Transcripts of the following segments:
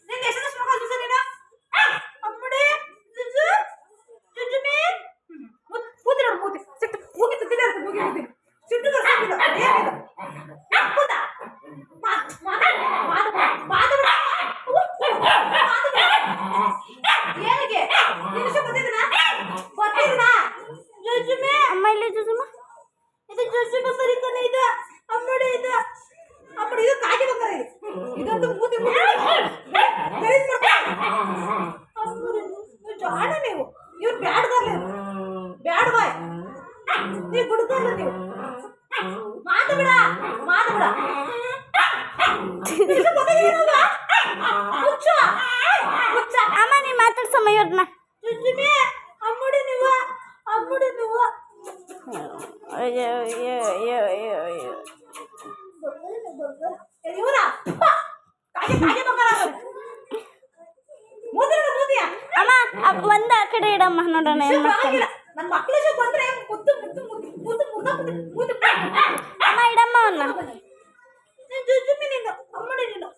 ನೀನು ಎಷ್ಟು ವರ್ಷ ಮಗ ಜುಜು ನೀನು ಅಮ್ಮಡಿ ಜುಜು ಜುಜುಮಿ ಮೂತಿ ನೋಡು ಮೂತಿ ಸಿಟ್ಟು ಮೂಗಿತ್ತು ತಿನ್ನ ಇರುತ್ತೆ ಮೂಗಿ ಸಿಟ್ಟು ಬರ್ಸಿಲ್ಲ ಏನಿಲ್ಲ ಹೌದಾ ಏನಿಗೆ ನಿಮಿಷ ಗೊತ್ತಿದ್ದೀನಾ ಜುಜುಮಿ ಅಮ್ಮ ಇಲ್ಲಿ ಜುಜುಮ ಇದು ಜುಜುಮ ಬರೀತಾನೆ ಇದು ಅಮ್ಮಡಿ ಇದು ಅಮ್ಮಡಿ ಇದು ಕಾಗಿ ಬಂಗಾರ ಇದಂತೂ ಮೂತಿ ಜಾಣ ನೀವು ಇವ್ರು ಬ್ಯಾಡ್ಗಾರ್ಲಿ ಬ್ಯಾಡ್ಗಾಯ್ ನೀವು ಗುಡ್ಗಾರ್ಲಿ ನೀವು ಮಾತು ಬಿಡ ಅಮ್ಮ ನೀ ಮಾತಾಡ್ಸಮ್ಮ ಇವ್ರನ್ನ ಜುಜುಮಿ ಅಮ್ಮಡಿ ನೀವು ಅಯ್ಯೋ ಅಯ್ಯೋ ಅಯ್ಯೋ ಅಯ್ಯೋ ಅಯ್ಯೋ ಇವರಾ ಕಾಗೆ ಬಂಗಾರ ಅಮ್ಮ ಒಂದ ಆ ಕಡೆ ಇಡಮ್ಮ ನೋಡೋಣ ಏನು ಮಾಡ್ತಾನೆ ನನ್ನ ಮಕ್ಕಳು ಬಂದ್ರೆ ಮುದ್ದು ಅಮ್ಮ ಇಡಮ್ಮ ಅವನ್ನ ಜುಜುಮಿ ನೀನು ಅಮ್ಮಡಿ ನೀನು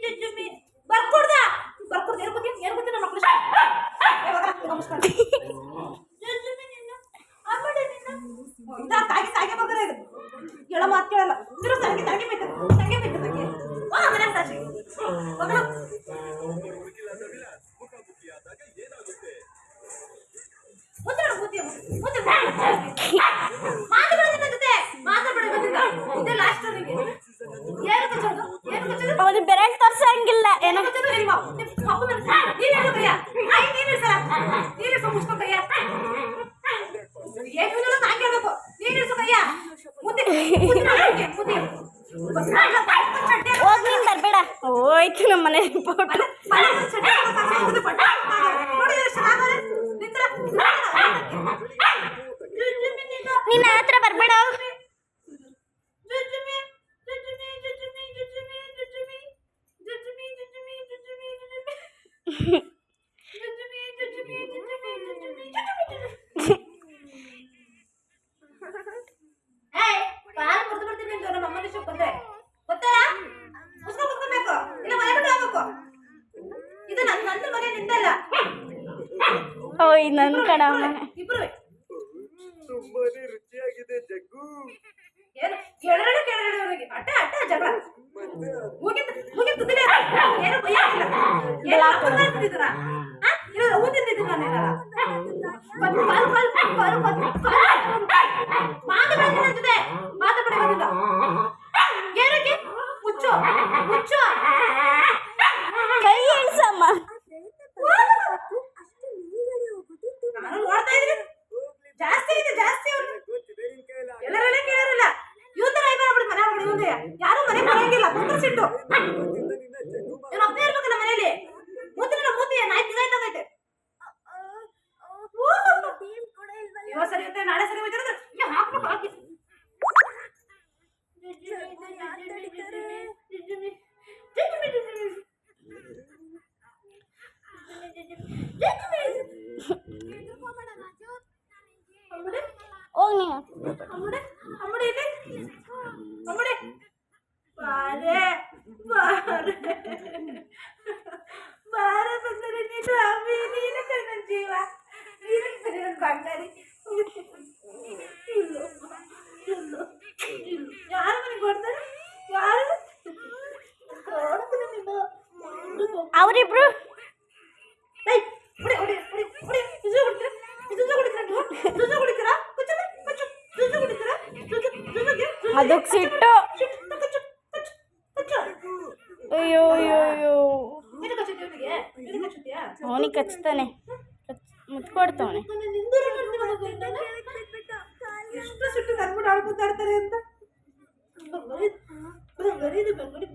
ಜುಜುಮಿ ಬರ್ಕೊಡ್ದ ಏನು ಗೊತ್ತಿ ನನ್ನ ಮಕ್ಕಳು ಜುಜುಮಿ ನೀನು ಅಮ್ಮಡಿ ನೀನು ಇದಾ ಕಾಗೆ ಬಂಗಾರ ಇದು ಹೇಳೋ ಮಾತು ಕೇಳಲ್ಲ ಇರೋ ತನಗೆ ಬೇಕು ನನಗೆ ಮನೆ ತಾಸಿ ಅವ್ರಿಗೆ ಬೆರಳು ತೋರ್ಸಂಗಿಲ್ಲ ಏನೋ ಹೋಗಿ ನೀನು ಬರಬೇಡ ಹೋಯ್ತು ನಮ್ಮ ಮನೆ ರಿಪೋರ್ಟ್ ನೀನು ಹತ್ರ ಬರಬೇಡ ಓಯ್ ನನ್ನ ಕಡಮ್ಮ ತುಂಬಾನೇ ರುಚಿಯಾಗಿದೆ ಜಗ್ಗು. ಕೈ ಇಳಿಸಮ್ಮ ಜಾಸ್ತಿ ಎಲ್ಲರೆಲ್ಲ ಕೇಳೋರಿಲ್ಲ ಇವತ್ತು ಮನೆ ಯಾರು ಮನೆ ಬರಂಗಿಲ್ಲ ಸಿಟ್ಟು ನಾನು ಒಬ್ಬನೇ ಇರ್ಬೇಕಲ್ಲ ಮನೇಲಿ ಮೂತಿ ನಾಯ್ತಾಗೈತೆ ಇವಾಗ ಸರಿ ಇರುತ್ತೆ ನಾಳೆ ಸರಿ ಹೋಯ್ತಾರೆ ಹಾಕ್ಬೇಕು ಹಾಕಿ ಹೋಗಿ ನೀವು ಜೀವ ಬಂಗಾರಿ ಯಾರು ಮನೆಗೆ ಕೊಡ್ತಾರೆ ಯಾರು ಅವರಿಬ್ರು ಅದಕ್ಕೆ ಸಿಟ್ಟು ಅಯ್ಯೋ ಅಯ್ಯೋ ಅಯ್ಯೋ ಅವನಿಗೆ ಕಚ್ತಾನೆ ಮುತ್ಕೊಡ್ತಾವನೆ ಎಷ್ಟು ಸಿಟ್ಟು ನನ್ಬಿಟ್ಟು ಆಡ್ಕೊತಾಡ್ತಾರೆ ಅಂತ ಬಂಗಾರಿ ಬಂಗಾರಿ